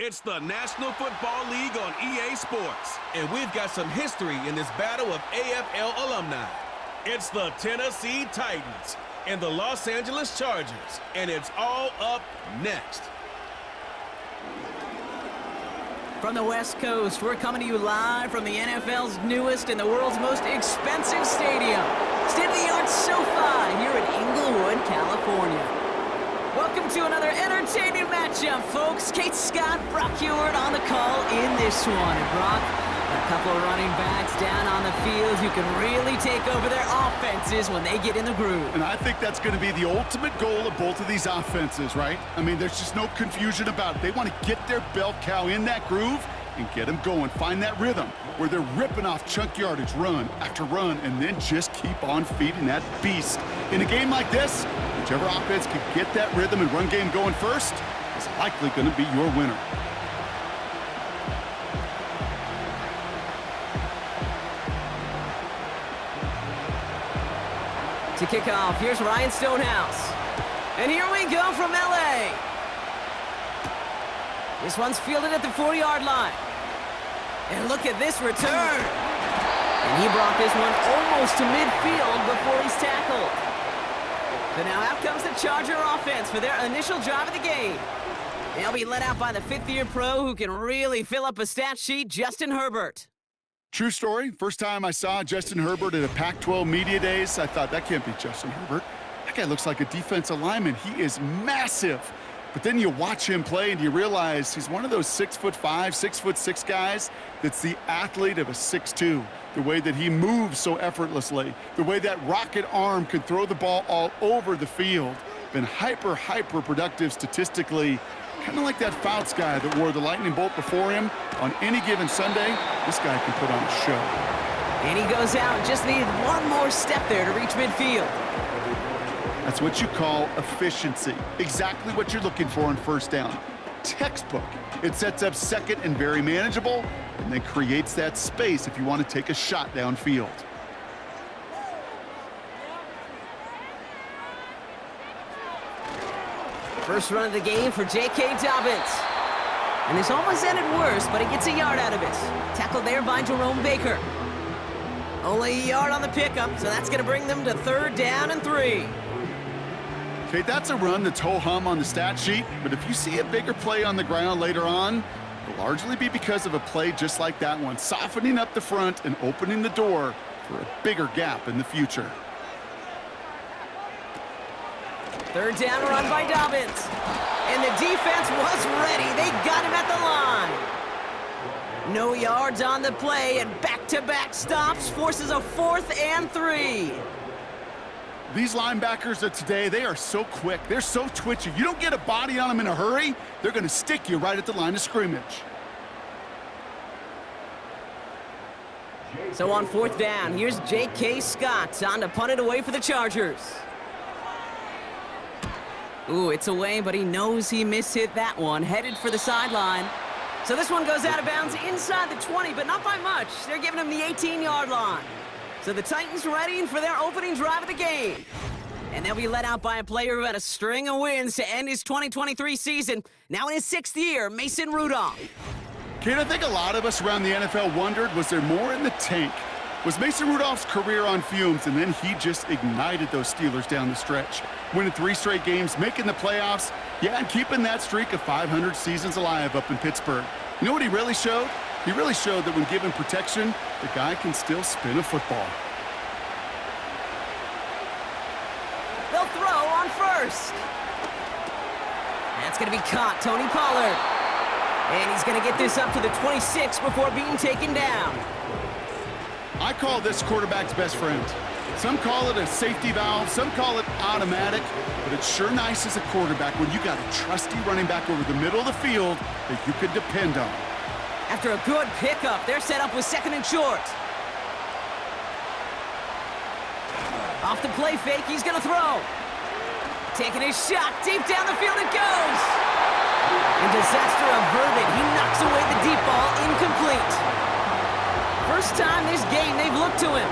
It's the National Football League on EA Sports, and we've got some history in this battle of AFL alumni. It's the Tennessee Titans and the Los Angeles Chargers, and it's all up next. From the West Coast, we're coming to you live from the NFL's newest and the world's most expensive stadium, state-of-the-art SoFi here in Inglewood, California. Welcome to another entertaining matchup, folks. Kate Scott, Brock Heward on the call in this one. And Brock, a couple of running backs down on the field who can really take over their offenses when they get in the groove. And I think that's going to be the ultimate goal of both of these offenses, right? I mean, there's just no confusion about it. They want to get their bell cow in that groove and get them going. Find that rhythm where they're ripping off chunk yardage, run after run, and then just keep on feeding that beast. In a game like this, whichever offense can get that rhythm and run game going first is likely going to be your winner. To kick off, here's Ryan Stonehouse. And here we go from LA. This one's fielded at the 40-yard line. And look at this return. And he brought this one almost to midfield before he's tackled. So now out comes the Charger offense for their initial drive of the game. They'll be led out by the fifth-year pro who can really fill up a stat sheet, Justin Herbert. True story. First time I saw Justin Herbert at a Pac-12 Media Days, I thought, that can't be Justin Herbert. That guy looks like a defensive lineman. He is massive. But then you watch him play and you realize he's one of those 6'5", 6'6" guys that's the athlete of a 6'2". The way that he moves so effortlessly, the way that rocket arm can throw the ball all over the field. Been hyper productive statistically. Kind of like that Fouts guy that wore the lightning bolt before him. On any given Sunday, this guy can put on a show. And he goes out, just needed one more step there to reach midfield. That's what you call efficiency. Exactly what you're looking for on first down. Textbook. It sets up second and very manageable, and then creates that space if you want to take a shot downfield. First run of the game for J.K. Dobbins. And this almost ended worse, but he gets a yard out of it. Tackled there by Jerome Baker. Only a yard on the pickup, so that's going to bring them to 3rd down and 3. Okay, that's a run that's ho-hum on the stat sheet, but if you see a bigger play on the ground later on, it'll largely be because of a play just like that one, softening up the front and opening the door for a bigger gap in the future. 3rd down run by Dobbins. And the defense was ready. They got him at the line. No yards on the play, and back-to-back stops forces a 4th and 3. These linebackers of today, they are so quick. They're so twitchy. You don't get a body on them in a hurry, they're going to stick you right at the line of scrimmage. So on 4th down, here's J.K. Scott on to punt it away for the Chargers. Ooh, it's away, but he knows he mishit that one. Headed for the sideline. So this one goes out of bounds inside the 20, but not by much. They're giving him the 18-yard line. So the Titans ready for their opening drive of the game. And they'll be led out by a player who had a string of wins to end his 2023 season. Now in his 6th year, Mason Rudolph. Kate, I think a lot of us around the NFL wondered, was there more in the tank? Was Mason Rudolph's career on fumes, and then he just ignited those Steelers down the stretch? Winning 3 straight games, making the playoffs, yeah, and keeping that streak of 500 seasons alive up in Pittsburgh. You know what he really showed? He really showed that when given protection, the guy can still spin a football. They'll throw on 1st. That's going to be caught, Tony Pollard. And he's going to get this up to the 26 before being taken down. I call this quarterback's best friend. Some call it a safety valve, some call it automatic, but it's sure nice as a quarterback when you got a trusty running back over the middle of the field that you could depend on. After a good pickup, they're set up with 2nd and short. Off the play fake, he's going to throw. Taking his shot, deep down the field it goes. And disaster averted, he knocks away the deep ball, incomplete. First time this game they've looked to him,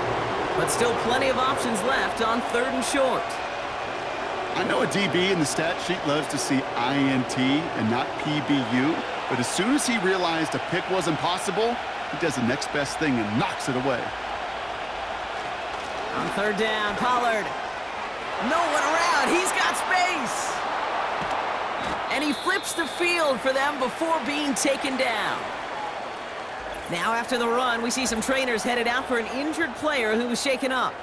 but still plenty of options left on 3rd and short. I know a DB in the stat sheet loves to see INT and not PBU. But as soon as he realized a pick wasn't possible, he does the next best thing and knocks it away. On third down, Pollard. No one around. He's got space. And he flips the field for them before being taken down. Now after the run, we see some trainers headed out for an injured player who was shaken up.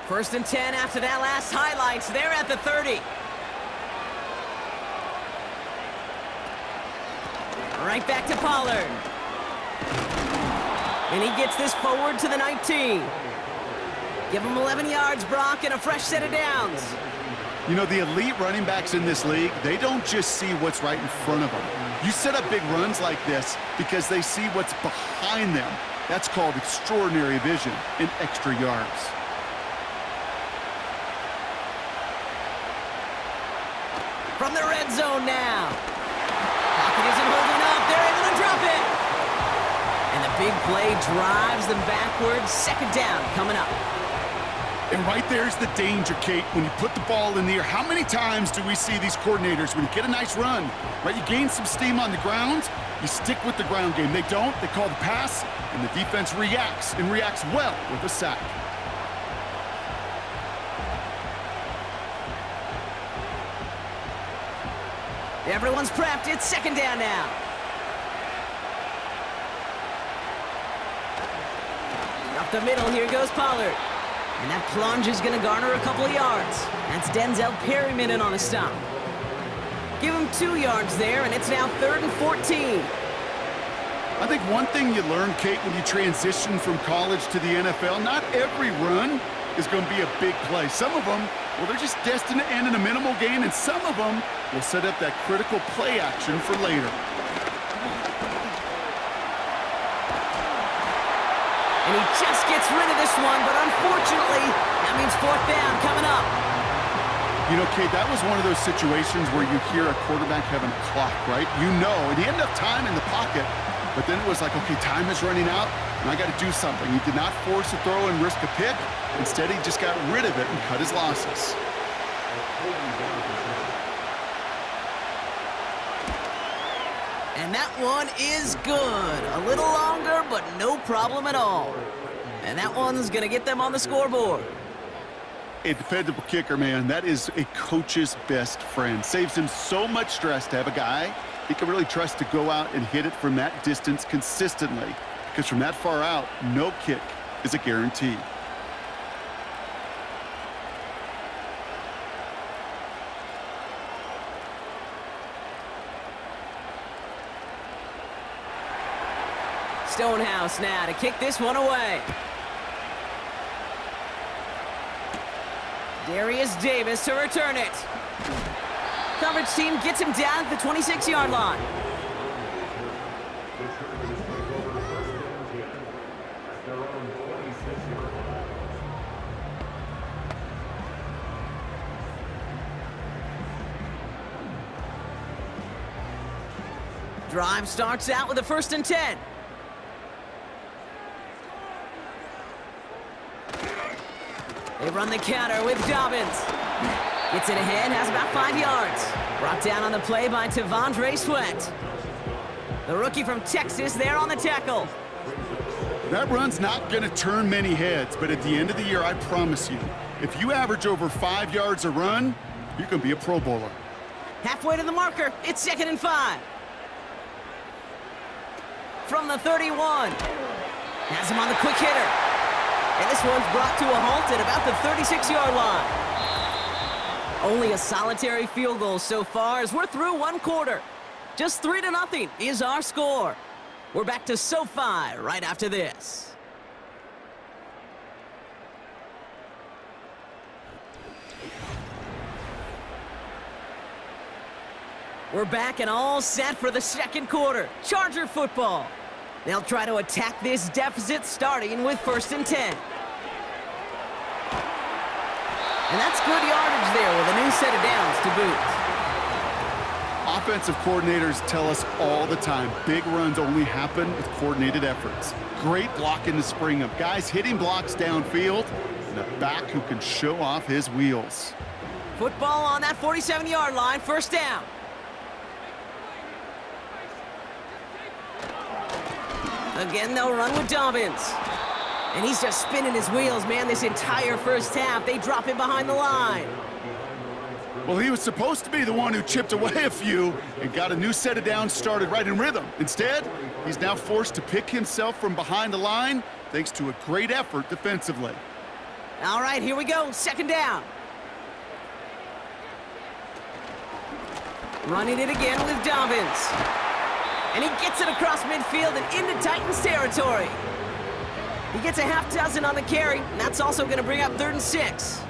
First and 10 after that last highlights. They're at the 30. Right back to Pollard. And he gets this forward to the 19. Give him 11 yards, Brock, and a fresh set of downs. You know, the elite running backs in this league, they don't just see what's right in front of them. You set up big runs like this because they see what's behind them. That's called extraordinary vision and extra yards. From the red zone now. Pocket isn't holding up. They're able to drop it. And the big play drives them backwards. Second down coming up. And right there's the danger, Kate, when you put the ball in the air. How many times do we see these coordinators, when you get a nice run, right, you gain some steam on the ground, you stick with the ground game. They don't. They call the pass, and the defense reacts, and reacts well with a sack. Everyone's prepped. It's second down now. Up the middle, here goes Pollard. And that plunge is going to garner a couple of yards. That's Denzel Perryman in on a stop. Give him 2 yards there, and it's now 3rd and 14. I think one thing you learn, Kate, when you transition from college to the NFL, not every run is going to be a big play. Some of them, well, they're just destined to end in a minimal gain, and some of them will set up that critical play action for later. And he just gets rid of this one, but unfortunately, that means 4th down coming up. You know, Kate, that was one of those situations where you hear a quarterback having a clock, right? You know, and he had enough time in the pocket, but then it was like, okay, time is running out, and I got to do something. He did not force a throw and risk a pick. Instead, he just got rid of it and cut his losses. And that one is good. A little longer, but no problem at all. And that one's going to get them on the scoreboard. A dependable kicker, man. That is a coach's best friend. Saves him so much stress to have a guy he can really trust to go out and hit it from that distance consistently. Because from that far out, no kick is a guarantee. Stonehouse now to kick this one away. Darius Davis to return it. Coverage team gets him down at the 26-yard line. Drive starts out with a 1st and 10. They run the counter with Dobbins. Gets it ahead, has about 5 yards. Brought down on the play by T'Vondre Sweat. The rookie from Texas there on the tackle. That run's not going to turn many heads, but at the end of the year, I promise you, if you average over 5 yards a run, you can be a Pro Bowler. Halfway to the marker, it's 2nd and 5. From the 31. Has him on the quick hitter. And this one's brought to a halt at about the 36-yard line. Only a solitary field goal so far as we're through 1 quarter. Just 3-0 is our score. We're back to SoFi right after this. We're back and all set for the 2nd quarter. Charger football. They'll try to attack this deficit starting with 1st and 10. And that's good yardage there with a new set of downs to boot. Offensive coordinators tell us all the time, big runs only happen with coordinated efforts. Great block in the spring of guys hitting blocks downfield, and a back who can show off his wheels. Football on that 47-yard line, first down. Again, they'll run with Dobbins. And he's just spinning his wheels, man, this entire first half. They drop him behind the line. Well, he was supposed to be the one who chipped away a few and got a new set of downs started right in rhythm. Instead, he's now forced to pick himself from behind the line thanks to a great effort defensively. All right, here we go, second down. Running it again with Dobbins. And he gets it across midfield and into Titans territory. He gets a half dozen on the carry, and that's also going to bring up 3rd and 6.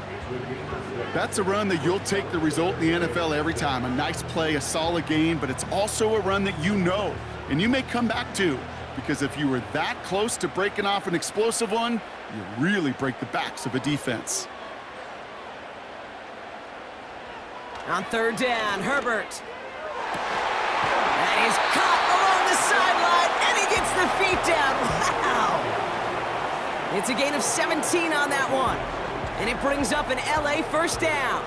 That's a run that you'll take the result in the NFL every time. A nice play, a solid gain, but it's also a run that you know, and you may come back to, because if you were that close to breaking off an explosive one, you really break the backs of a defense. On 3rd down, Herbert. That is caught along the sideline, and he gets the feet down. Wow! It's a gain of 17 on that one. And it brings up an LA first down.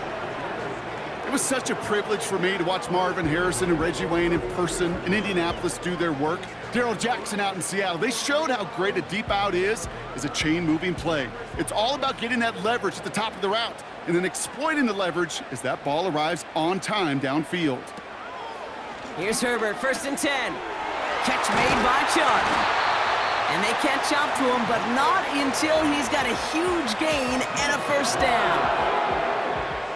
It was such a privilege for me to watch Marvin Harrison and Reggie Wayne in person in Indianapolis do their work. Darrell Jackson out in Seattle. They showed how great a deep out is as a chain-moving play. It's all about getting that leverage at the top of the route and then exploiting the leverage as that ball arrives on time downfield. Here's Herbert, 1st and 10. Catch made by Chuck. And they catch up to him, but not until he's got a huge gain and a first down.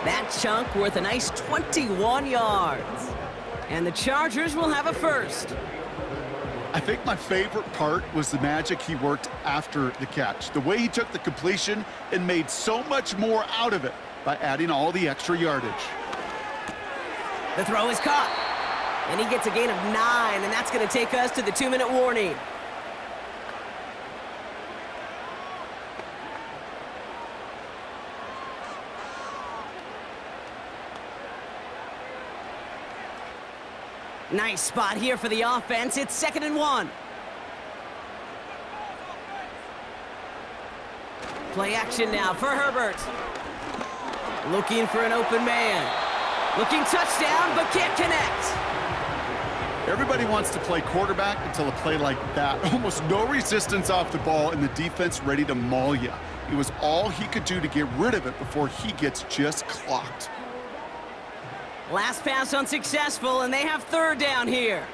That chunk worth a nice 21 yards. And the Chargers will have a first. I think my favorite part was the magic he worked after the catch. The way he took the completion and made so much more out of it by adding all the extra yardage. The throw is caught. And he gets a gain of 9, and that's going to take us to the 2-minute warning. Nice spot here for the offense. It's 2nd and 1. Play action now for Herbert. Looking for an open man. Looking touchdown, but can't connect. Everybody wants to play quarterback until a play like that. Almost no resistance off the ball and the defense ready to maul you. It was all he could do to get rid of it before he gets just clocked. Last pass unsuccessful, and they have 3rd down here.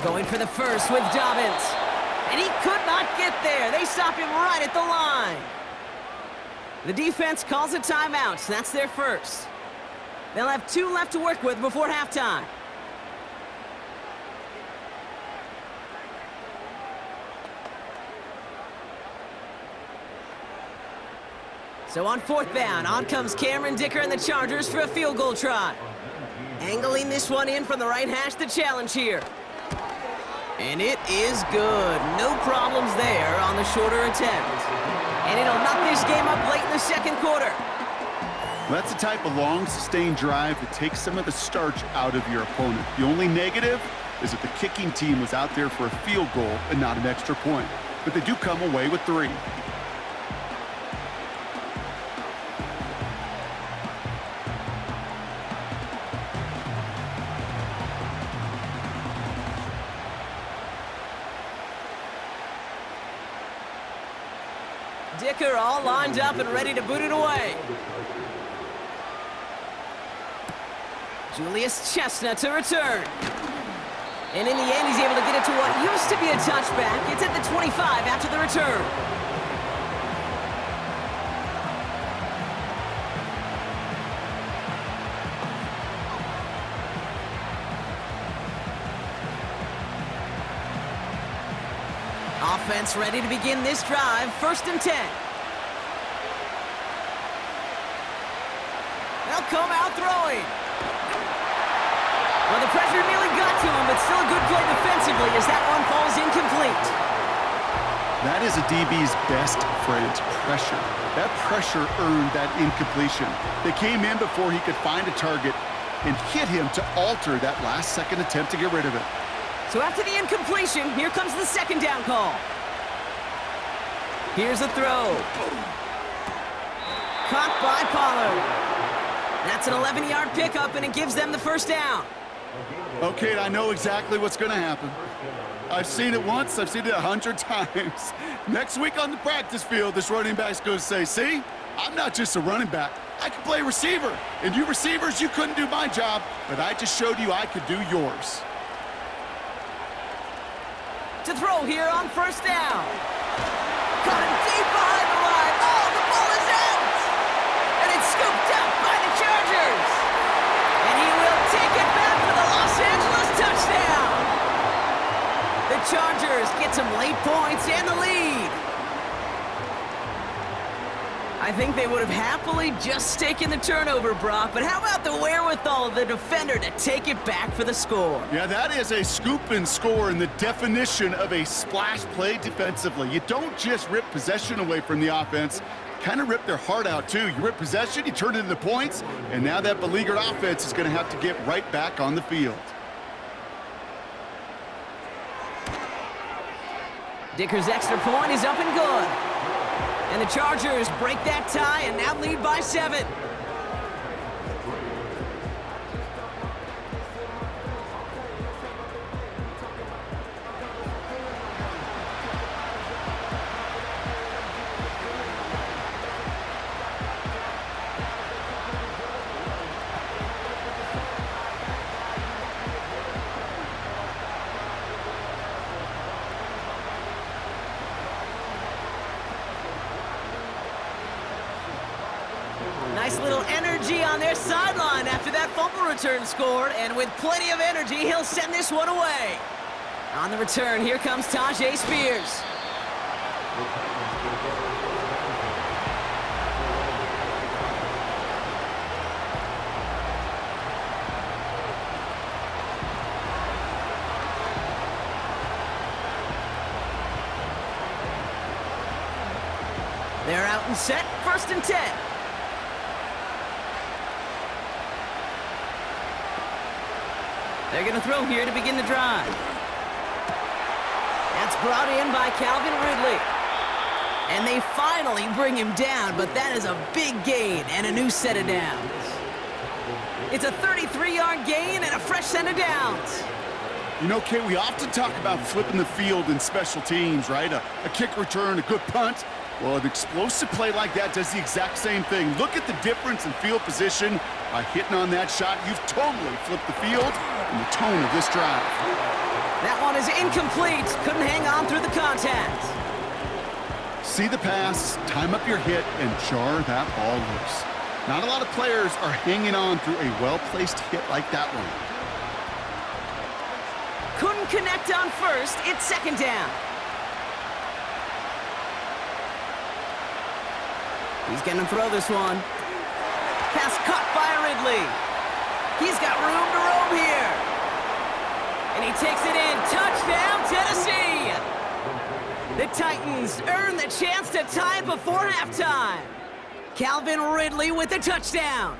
Going for the first with Dobbins. And he could not get there. They stop him right at the line. The defense calls a timeout, so that's their first. They'll have 2 left to work with before halftime. So on 4th down, on comes Cameron Dicker and the Chargers for a field goal try. Angling this one in from the right hash, the challenge here. And it is good. No problems there on the shorter attempt. And it'll knock this game up late in the 2nd quarter. That's the type of long, sustained drive that takes some of the starch out of your opponent. The only negative is that the kicking team was out there for a field goal and not an extra point. But they do come away with 3. Dicker all lined up and ready to boot it away. Julius Chestnut to return. And in the end, he's able to get it to what used to be a touchback. It's at the 25 after the return. Offense ready to begin this drive. 1st and 10. They'll come out throwing. Well, the pressure nearly got to him, but still a good play defensively as that one falls incomplete. That is a DB's best friend, pressure. That pressure earned that incompletion. They came in before he could find a target and hit him to alter that last-second attempt to get rid of it. So after the incompletion, here comes the second down call. Here's a throw. Caught by Pollard. That's an 11-yard pickup, and it gives them the first down. Okay, I know exactly what's going to happen. I've seen it once, I've seen it 100 times. Next week on the practice field, this running back's going to say, see, I'm not just a running back. I can play receiver. And you receivers, you couldn't do my job, but I just showed you I could do yours. To throw here on first down. Caught him deep behind the line. Oh, the ball is out! And it's scooped up by the Chargers. And he will take it back for the Los Angeles touchdown. The Chargers get some late points and the lead. I think they would have happily just taken the turnover, Brock, but how about the wherewithal of the defender to take it back for the score? Yeah, that is a scoop and score in the definition of a splash play defensively. You don't just rip possession away from the offense, kind of rip their heart out too. You rip possession, you turn it into points, and now that beleaguered offense is going to have to get right back on the field. Dicker's extra point is up and good. And the Chargers break that tie and now lead by 7. Nice little energy on their sideline after that fumble return scored, and with plenty of energy, he'll send this one away. On the return, here comes Tajay Spears. They're out and set, 1st and 10. They're going to throw here to begin the drive. That's brought in by Calvin Ridley. And they finally bring him down, but that is a big gain and a new set of downs. It's a 33-yard gain and a fresh set of downs. You know, Kate, we often talk about flipping the field in special teams, right? A kick return, a good punt. Well, an explosive play like that does the exact same thing. Look at the difference in field position. By hitting on that shot, you've totally flipped the field and the tone of this drive. That one is incomplete. Couldn't hang on through the contact. See the pass, time up your hit, and jar that ball loose. Not a lot of players are hanging on through a well-placed hit like that one. Couldn't connect on first. It's 2nd down. He's going to throw this one. Pass caught by Ridley. He's got room to roam here. And he takes it in. Touchdown, Tennessee! The Titans earn the chance to tie it before halftime. Calvin Ridley with the touchdown.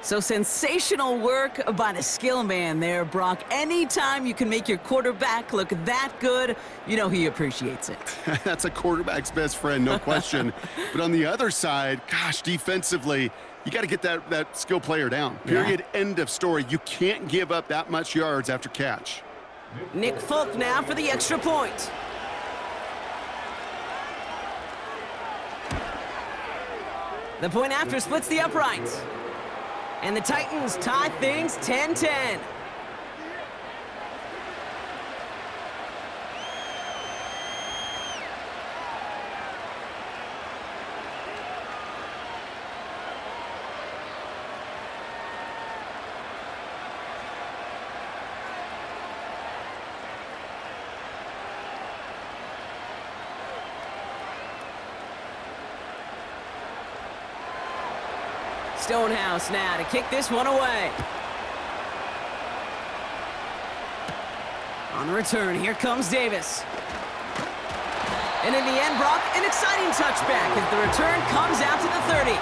So sensational work by the skill man there, Brock. Anytime you can make your quarterback look that good, you know he appreciates it. That's a quarterback's best friend, no question. But on the other side, gosh, defensively, you got to get that skill player down. Period, end of story. You can't give up that much yards after catch. Nick Folk now for the extra point. The point after splits the uprights. And the Titans tie things 10-10. Stonehouse now to kick this one away. On the return, here comes Davis. And in the end, Brock, an exciting touchback as the return comes out to the 30.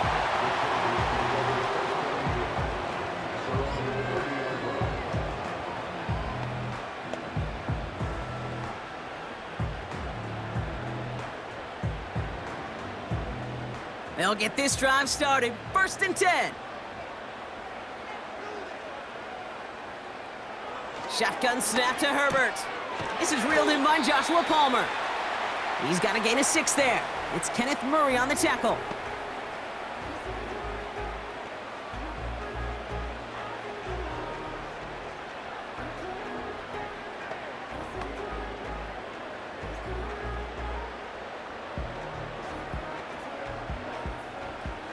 They'll get this drive started. 1st and 10. Shotgun snap to Herbert. This is reeled in by Joshua Palmer. He's got a gain of 6 there. It's Kenneth Murray on the tackle.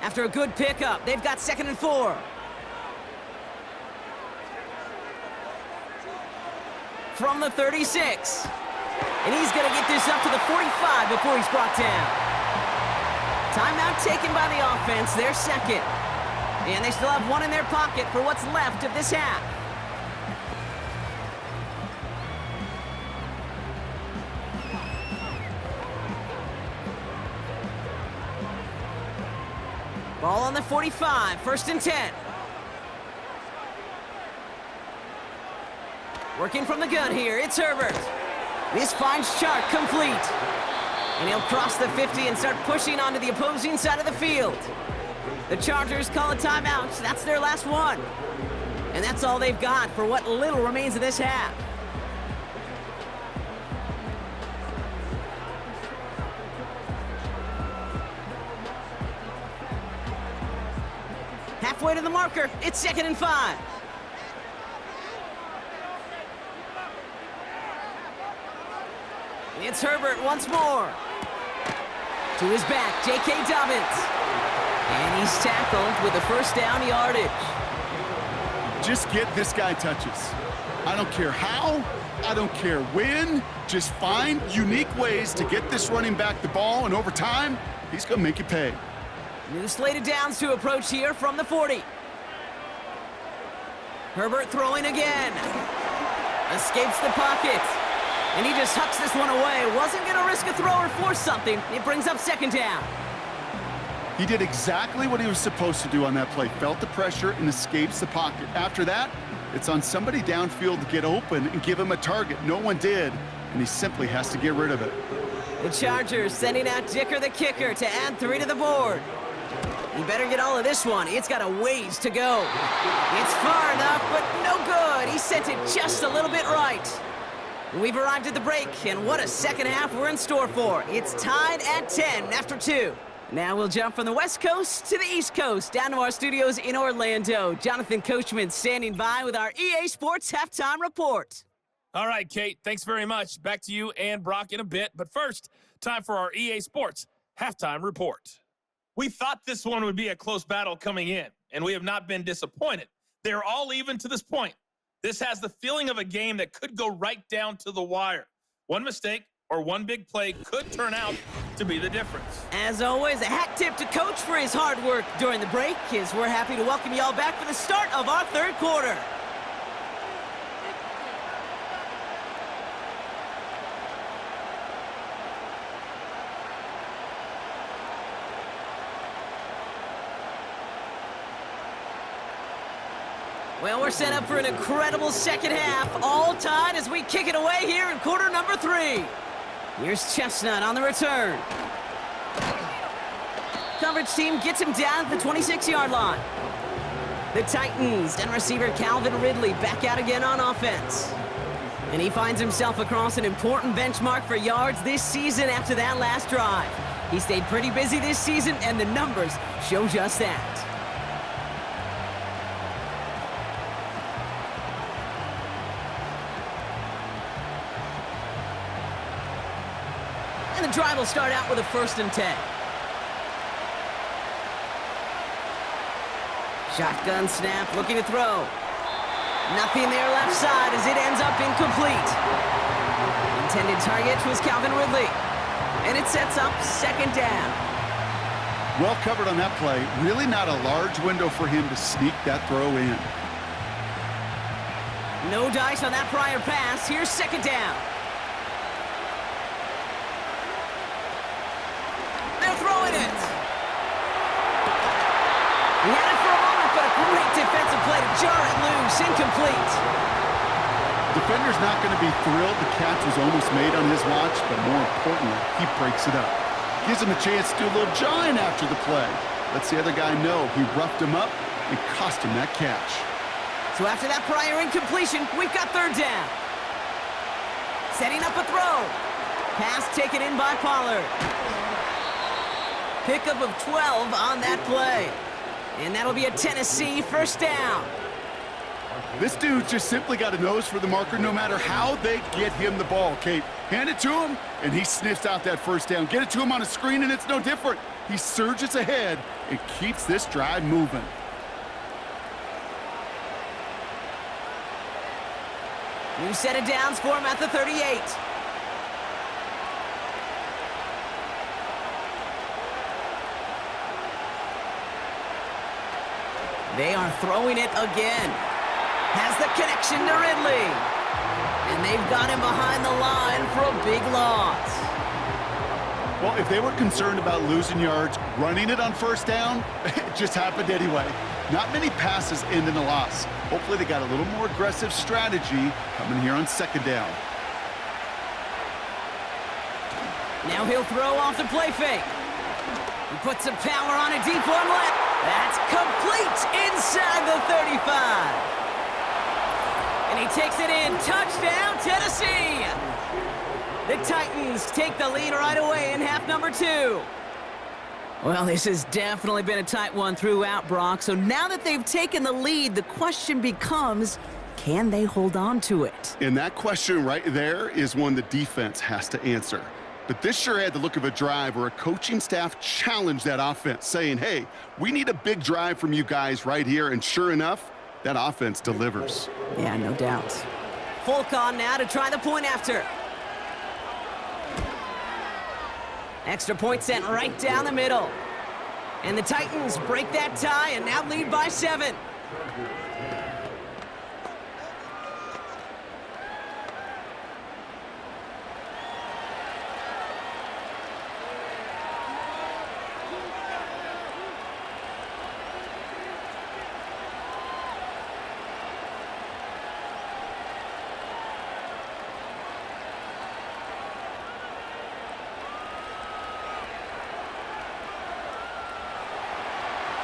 After a good pickup, they've got 2nd and 4. From the 36. And he's going to get this up to the 45 before he's brought down. Timeout taken by the offense, their 2nd. And they still have 1 in their pocket for what's left of this half. Ball on the 45, 1st and 10. Working from the gun here, it's Herbert. This finds Chark complete. And he'll cross the 50 and start pushing onto the opposing side of the field. The Chargers call a timeout. That's their last one. And that's all they've got for what little remains of this half. Halfway to the marker, it's 2nd and 5. It's Herbert once more. To his back, J.K. Dobbins. And he's tackled with a 1st down yardage. Just get this guy touches. I don't care how, I don't care when. Just find unique ways to get this running back the ball, and over time, he's going to make you pay. New slate of downs to approach here from the 40. Herbert throwing again. Escapes the pocket. And he just hucks this one away. Wasn't going to risk a throw or force something. It brings up 2nd down. He did exactly what he was supposed to do on that play. Felt the pressure and escapes the pocket. After that, it's on somebody downfield to get open and give him a target. No one did, and he simply has to get rid of it. The Chargers sending out Dicker the kicker to add 3 to the board. He better get all of this one. It's got a ways to go. It's far enough, but no good. He sent it just a little bit right. We've arrived at the break, and what a 2nd half we're in store for. It's tied at 10 after 2. Now we'll jump from the West Coast to the East Coast, down to our studios in Orlando. Jonathan Coachman standing by with our EA Sports Halftime Report. All right, Kate, thanks very much. Back to you and Brock in a bit. But first, time for our EA Sports Halftime Report. We thought this one would be a close battle coming in, and we have not been disappointed. They're all even to this point. This has the feeling of a game that could go right down to the wire. One mistake or one big play could turn out to be the difference. As always, a hat tip to Coach for his hard work during the break, as we're happy to welcome y'all back for the start of our 3rd quarter. Well, we're set up for an incredible 2nd half, all tied as we kick it away here in quarter number 3. Here's Chestnut on the return. Coverage team gets him down at the 26-yard line. The Titans and receiver Calvin Ridley back out again on offense. And he finds himself across an important benchmark for yards this season after that last drive. He stayed pretty busy this season, and the numbers show just that. And the drive will start out with a 1st and 10. Shotgun snap, looking to throw. Nothing there left side as it ends up incomplete. Intended target was Calvin Ridley. And it sets up 2nd down. Well covered on that play. Really not a large window for him to sneak that throw in. No dice on that prior pass. Here's 2nd down. jar it loose, incomplete. Defender's not going to be thrilled the catch was almost made on his watch, but more importantly, he breaks it up. Gives him a chance to do a little jawing after the play. Lets the other guy know he roughed him up and cost him that catch. So after that prior incompletion, we've got third down. Setting up a throw. Pass taken in by Pollard. Pickup of 12 on that play. And that'll be a Tennessee first down. This dude just simply got a nose for the marker no matter how they get him the ball, Kate. Hand it to him, and he sniffs out that first down. Get it to him on a screen, and it's no different. He surges ahead and keeps this drive moving. New set of downs for him at the 38. They are throwing it again. Has the connection to Ridley. And they've got him behind the line for a big loss. Well, if they were concerned about losing yards, running it on first down, it just happened anyway. Not many passes end in a loss. Hopefully they got a little more aggressive strategy coming here on second down. Now he'll throw off the play fake. He puts some power on a deep one left. That's complete inside the 35. And he takes it in. Touchdown, Tennessee! The Titans take the lead right away in half number 2. Well, this has definitely been a tight one throughout, Brock. So now that they've taken the lead, the question becomes, can they hold on to it? And that question right there is one the defense has to answer. But this sure had the look of a drive where a coaching staff challenged that offense, saying, hey, we need a big drive from you guys right here. And sure enough, that offense delivers. Yeah, no doubt. Folk on now to try the point after. Extra point sent right down the middle. And the Titans break that tie and now lead by 7.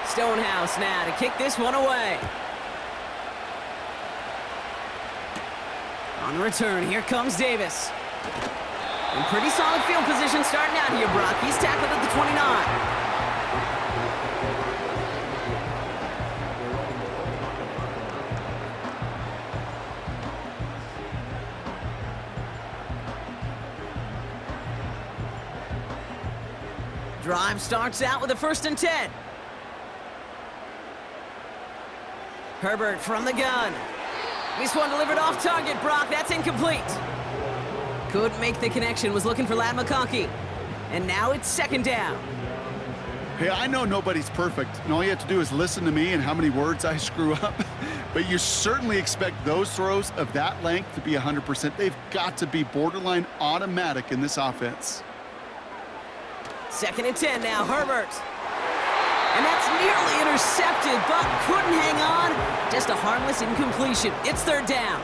Stonehouse now to kick this one away. On the return, here comes Davis. In pretty solid field position starting out here, Brock. He's tackled at the 29. Drive starts out with a 1st and 10. Herbert from the gun. This one delivered off target, Brock. That's incomplete. Couldn't make the connection. Was looking for Ladd McConkey. And now it's 2nd down. Hey, I know nobody's perfect, and all you have to do is listen to me and how many words I screw up. But you certainly expect those throws of that length to be 100%. They've got to be borderline automatic in this offense. 2nd and 10 now, Herbert. And that's nearly intercepted, but couldn't hang on. Just a harmless incompletion. It's 3rd down.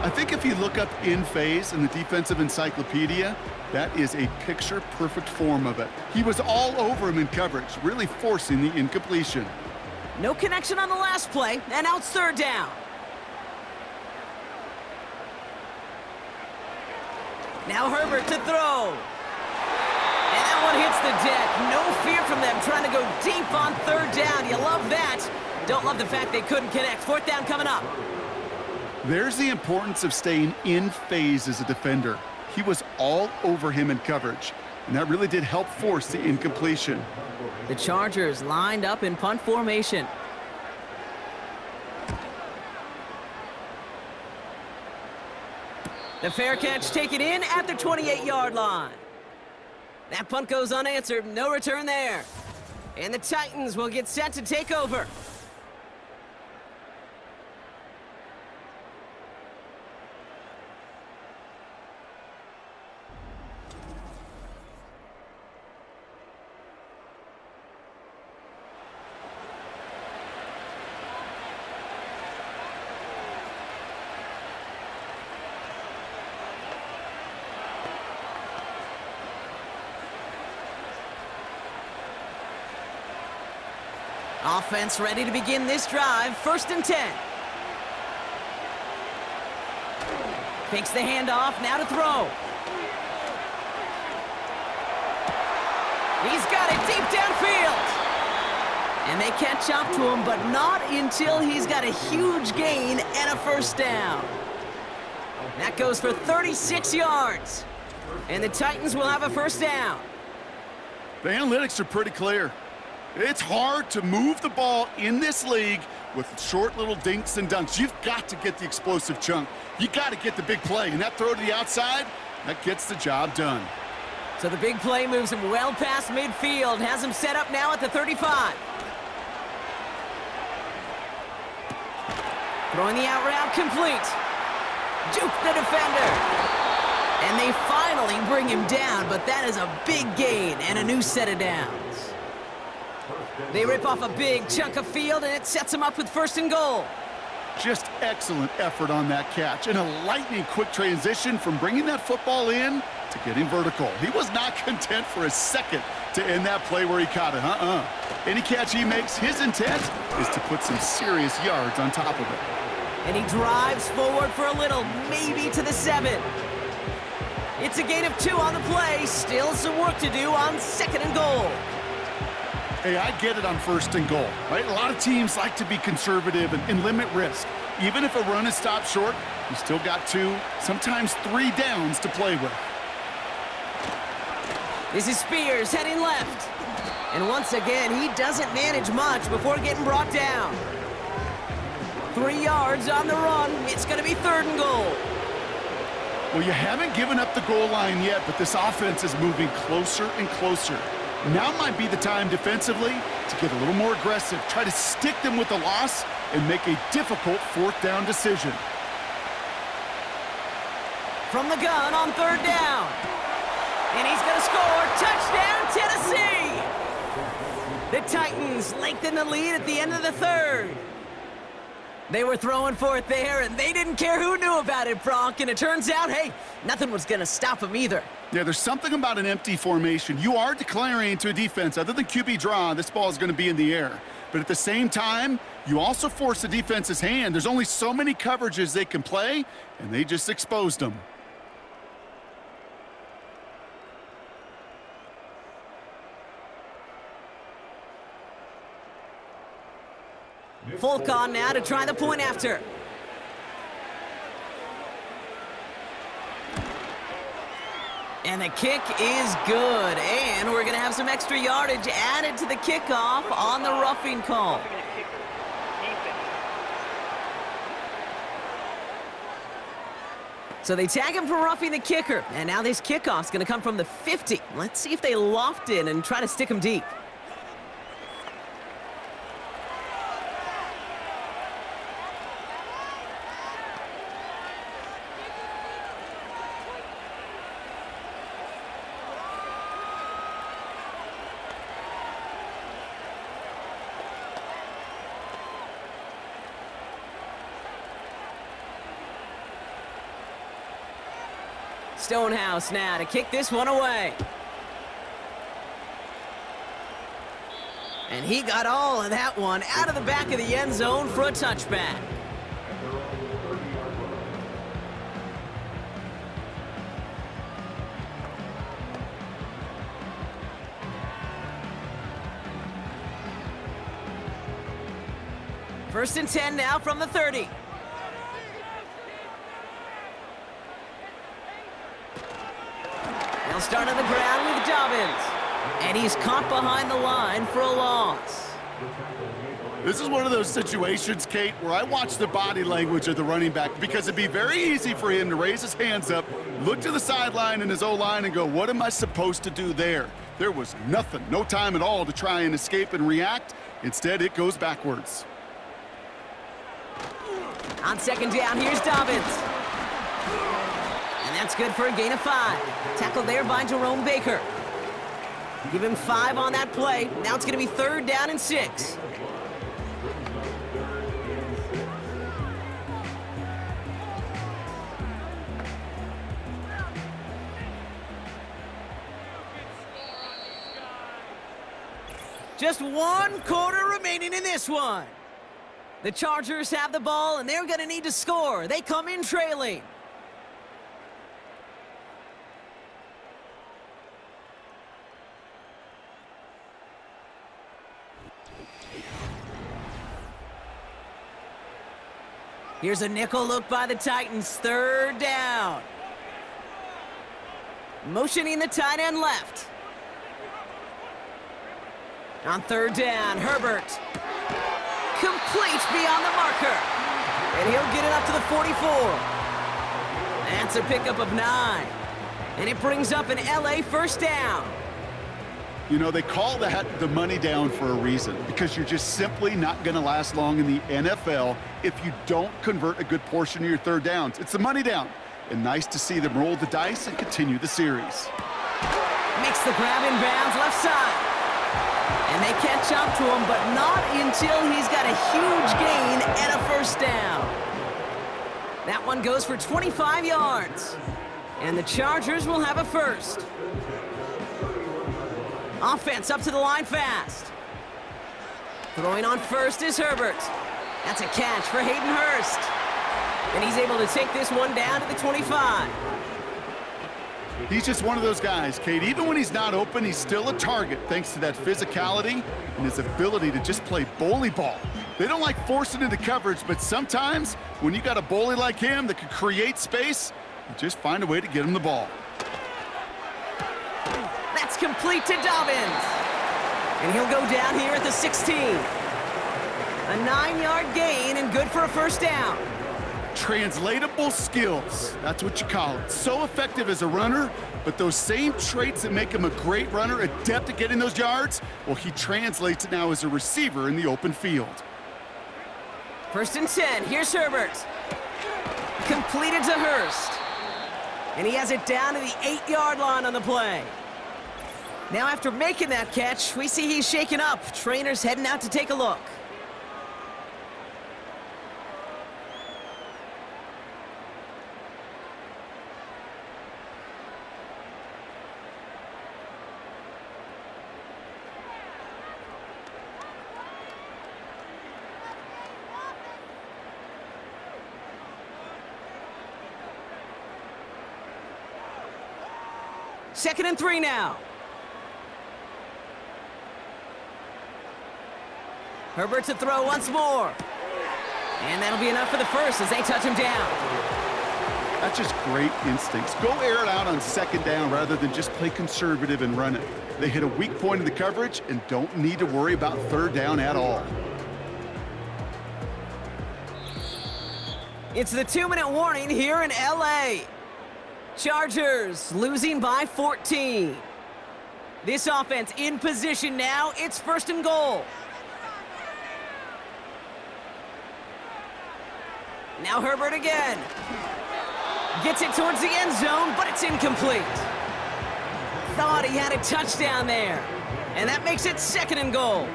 I think if you look up in phase in the defensive encyclopedia, that is a picture-perfect form of it. He was all over him in coverage, really forcing the incompletion. No connection on the last play, and now it's 3rd down. Now Herbert to throw. And that one hits the deck. No fear from them trying to go deep on 3rd down. You love that. Don't love the fact they couldn't connect. 4th down coming up. There's the importance of staying in phase as a defender. He was all over him in coverage, and that really did help force the incompletion. The Chargers lined up in punt formation. The fair catch taken in at the 28-yard line. That punt goes unanswered. No return there. And the Titans will get set to take over. Offense ready to begin this drive. 1st and 10. Fakes the handoff, now to throw. He's got it deep downfield. And they catch up to him, but not until he's got a huge gain and a 1st down. That goes for 36 yards. And the Titans will have a 1st down. The analytics are pretty clear. It's hard to move the ball in this league with short little dinks and dunks. You've got to get the explosive chunk. You got to get the big play. And that throw to the outside, that gets the job done. So the big play moves him well past midfield, has him set up now at the 35. Throwing the out route complete. Juke the defender. And they finally bring him down, but that is a big gain and a new set of downs. They rip off a big chunk of field, and it sets him up with 1st and goal. Just excellent effort on that catch, and a lightning-quick transition from bringing that football in to getting vertical. He was not content for a second to end that play where he caught it. Any catch he makes, his intent is to put some serious yards on top of it. And he drives forward for a little, maybe to the 7. It's a gain of 2 on the play. Still some work to do on 2nd and goal. Hey, I get it on 1st and goal, right? A lot of teams like to be conservative and limit risk. Even if a run is stopped short, you still got 2, sometimes 3 downs to play with. This is Spears heading left. And once again, he doesn't manage much before getting brought down. 3 yards on the run. It's going to be 3rd and goal. Well, you haven't given up the goal line yet, but this offense is moving closer and closer. Now might be the time defensively to get a little more aggressive, try to stick them with the loss, and make a difficult 4th down decision. From the gun on 3rd down. And he's going to score. Touchdown, Tennessee! The Titans lengthen the lead at the end of the 3rd. They were throwing for it there, and they didn't care who knew about it, Bronk. And it turns out, hey, nothing was going to stop them either. Yeah, there's something about an empty formation. You are declaring to a defense, other than QB draw, this ball is going to be in the air. But at the same time, you also force the defense's hand. There's only so many coverages they can play, and they just exposed them. Folk on now to try the point after. And the kick is good. And we're going to have some extra yardage added to the kickoff on the roughing call. So they tag him for roughing the kicker. And now this kickoff's going to come from the 50. Let's see if they loft in and try to stick him deep. Stonehouse now to kick this one away. And he got all of that one out of the back of the end zone for a touchback. First and 10 now from the 30. They'll start on the ground with Dobbins. And he's caught behind the line for a loss. This is one of those situations, Kate, where I watch the body language of the running back because it'd be very easy for him to raise his hands up, look to the sideline in his O-line and go, what am I supposed to do there? There was nothing, no time at all to try and escape and react. Instead, it goes backwards. On second down, here's Dobbins. And that's good for a gain of 5. Tackled there by Jerome Baker. Give him 5 on that play. Now it's going to be 3rd down and 6. Just 1 quarter remaining in this one. The Chargers have the ball, and they're going to need to score. They come in trailing. Here's a nickel look by the Titans. 3rd down. Motioning the tight end left. On 3rd down, Herbert. Complete beyond the marker. And he'll get it up to the 44. That's a pickup of 9. And it brings up an LA 1st down. You know, they call that the money down for a reason, because you're just simply not going to last long in the NFL if you don't convert a good portion of your 3rd downs. It's the money down. And nice to see them roll the dice and continue the series. Makes the grab in bounds left side. And they catch up to him, but not until he's got a huge gain and a 1st down. That one goes for 25 yards. And the Chargers will have a 1st. Offense up to the line fast. Throwing on 1st is Herbert. That's a catch for Hayden Hurst. And he's able to take this one down to the 25. He's just one of those guys, Kate. Even when he's not open, he's still a target thanks to that physicality and his ability to just play bully ball. They don't like forcing into coverage, but sometimes when you got a bully like him that can create space, you just find a way to get him the ball. That's complete to Dobbins. And he'll go down here at the 16. A 9-yard gain and good for a 1st down. Translatable skills, that's what you call it. So effective as a runner, but those same traits that make him a great runner, adept at getting those yards, well, he translates it now as a receiver in the open field. 1st and 10, here's Herbert. Completed to Hurst. And he has it down to the 8-yard line on the play. Now after making that catch, we see he's shaken up. Trainer's heading out to take a look. Second and 3 now. Herbert to throw once more. And that'll be enough for the 1st as they touch him down. That's just great instincts. Go air it out on 2nd down rather than just play conservative and run it. They hit a weak point in the coverage and don't need to worry about 3rd down at all. It's the 2-minute warning here in LA. Chargers losing by 14. This offense in position now. It's 1st and goal. Now Herbert again. Gets it towards the end zone, but it's incomplete. Thought he had a touchdown there. And that makes it 2nd and goal.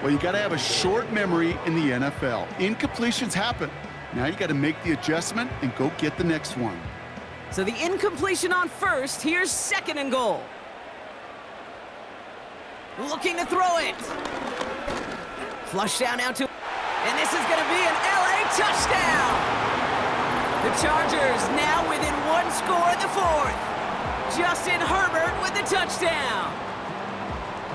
Well, you got to have a short memory in the NFL. Incompletions happen. Now you got to make the adjustment and go get the next one. So the incompletion on 1st. Here's 2nd and goal. Looking to throw it. Flush down now to... And this is going to be an LA touchdown. The Chargers now within 1 score in the 4th. Justin Herbert with the touchdown.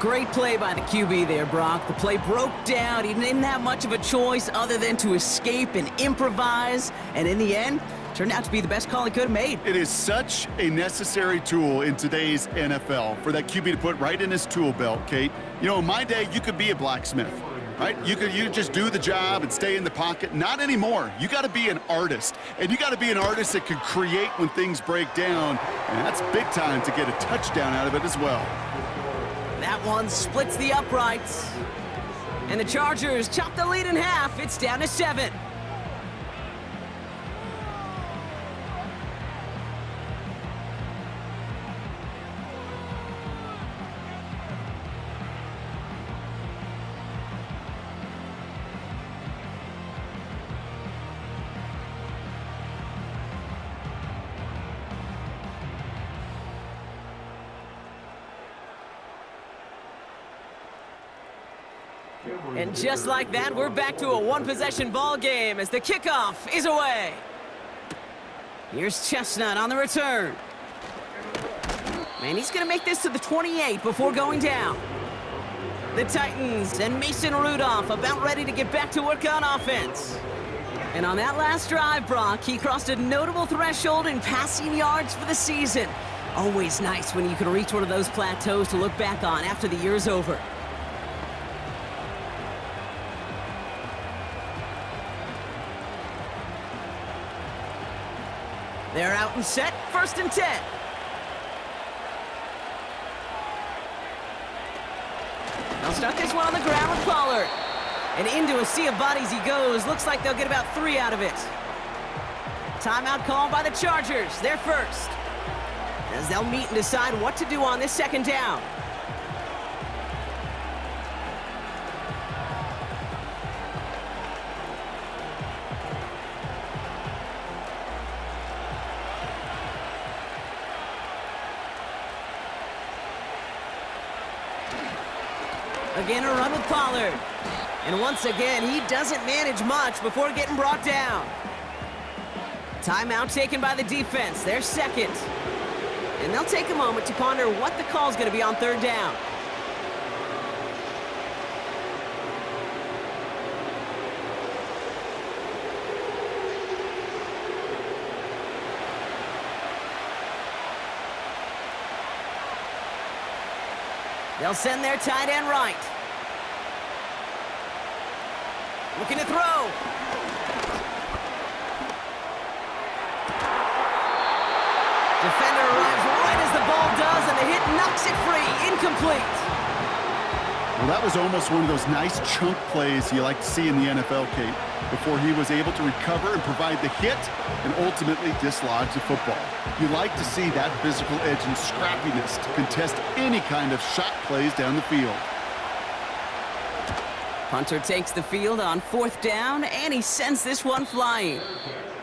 Great play by the QB there, Brock. The play broke down. He didn't have much of a choice other than to escape and improvise. And in the end, turned out to be the best call he could have made. It is such a necessary tool in today's NFL for that QB to put right in his tool belt, Kate. You know, in my day, you could be a blacksmith, right? You could just do the job and stay in the pocket. Not anymore. You got to be an artist, and you got to be an artist that can create when things break down, and that's big time to get a touchdown out of it as well. That one splits the uprights, and the Chargers chop the lead in half. It's down to 7. And just like that, we're back to a one-possession ball game as the kickoff is away. Here's Chestnut on the return. And he's going to make this to the 28 before going down. The Titans and Mason Rudolph about ready to get back to work on offense. And on that last drive, Brock, he crossed a notable threshold in passing yards for the season. Always nice when you can reach one of those plateaus to look back on after the year's over. They're out and set, 1st and 10. They'll start this one on the ground with Pollard. And into a sea of bodies he goes. Looks like they'll get about 3 out of it. Timeout called by the Chargers. They're first, as they'll meet and decide what to do on this 2nd down. Again, a run with Pollard. And once again, he doesn't manage much before getting brought down. Timeout taken by the defense. They're second. And they'll take a moment to ponder what the call's going to be on 3rd down. They'll send their tight end right. Looking to throw. Defender arrives right as the ball does, and the hit knocks it free. Incomplete. Well, that was almost one of those nice chunk plays you like to see in the NFL, Kate, before he was able to recover and provide the hit and ultimately dislodge the football. You like to see that physical edge and scrappiness to contest any kind of shot plays down the field. Punter takes the field on 4th down, and he sends this one flying.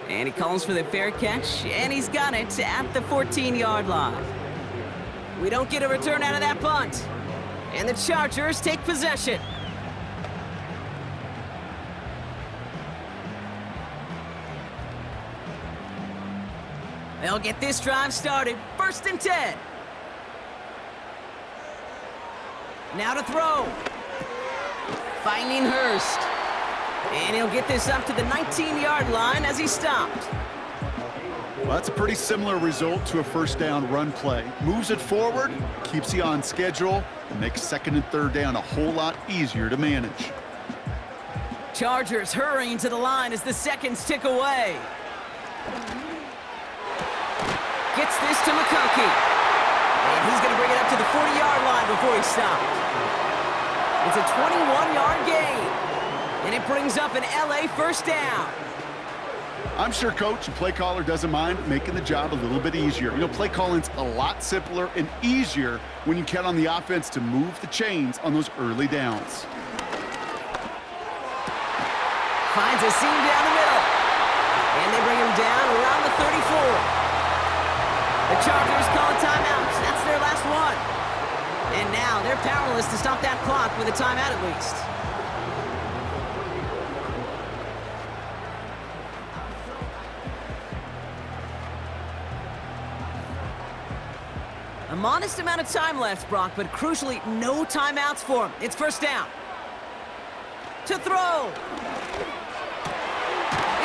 And he calls for the fair catch, and he's got it at the 14-yard line. We don't get a return out of that punt. And the Chargers take possession. They'll get this drive started. 1st and 10. Now to throw. Finding Hurst. And he'll get this up to the 19-yard line as he stopped. Well, that's a pretty similar result to a 1st down run play. Moves it forward, keeps you on schedule, and makes 2nd and 3rd down a whole lot easier to manage. Chargers hurrying to the line as the seconds tick away. Gets this to McConkey. And he's going to bring it up to the 40-yard line before he stopped. It's a 21-yard gain. And it brings up an LA 1st down. I'm sure coach and play caller doesn't mind making the job a little bit easier. You know, play calling's a lot simpler and easier when you count on the offense to move the chains on those early downs. Finds a seam down the middle. And they bring him down around the 34. The Chargers call a timeout. That's their last one. And now they're powerless to stop that clock with a timeout at least. A modest amount of time left, Brock, but crucially, no timeouts for him. It's 1st down. To throw.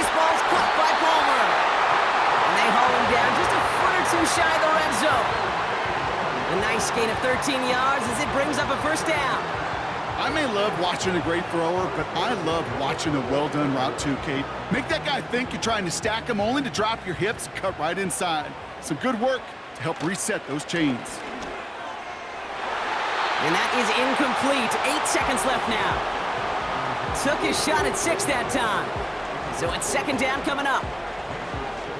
This ball's caught by Palmer. And they haul him down just a foot or 2 shy of the red zone. A nice gain of 13 yards as it brings up a 1st down. I may love watching a great thrower, but I love watching a well-done route too, Kate. Make that guy think you're trying to stack him only to drop your hips and cut right inside. Some good work to help reset those chains. And that is incomplete. 8 seconds left now. Took his shot at 6 that time. So it's 2nd down coming up.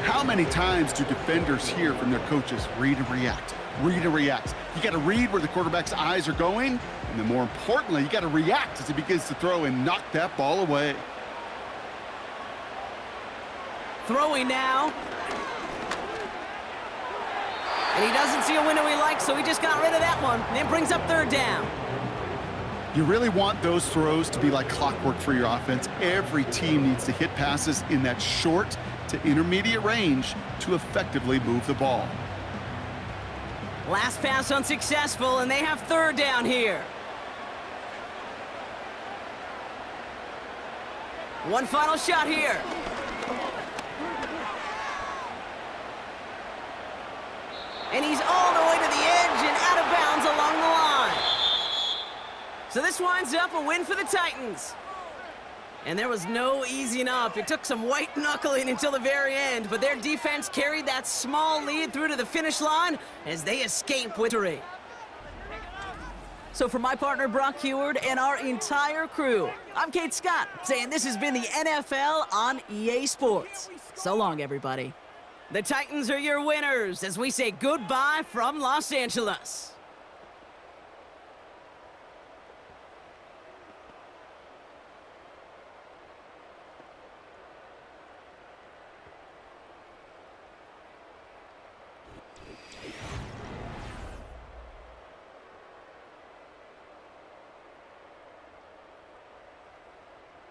How many times do defenders hear from their coaches, read and react, read and react? You got to read where the quarterback's eyes are going, and then more importantly, you got to react as he begins to throw and knock that ball away. Throwing now. And he doesn't see a window he likes, so he just got rid of that one. And it brings up 3rd down. You really want those throws to be like clockwork for your offense. Every team needs to hit passes in that short to intermediate range to effectively move the ball. Last pass unsuccessful, and they have third down here. One final shot here. And he's all the way to the edge and out of bounds along the line. So this winds up a win for the Titans. And there was no easing up. It took some white knuckling until the very end, but their defense carried that small lead through to the finish line as they escape victory. So for my partner Brock Heward and our entire crew, I'm Kate Scott saying this has been the NFL on EA Sports. So long, everybody. The Titans are your winners as we say goodbye from Los Angeles.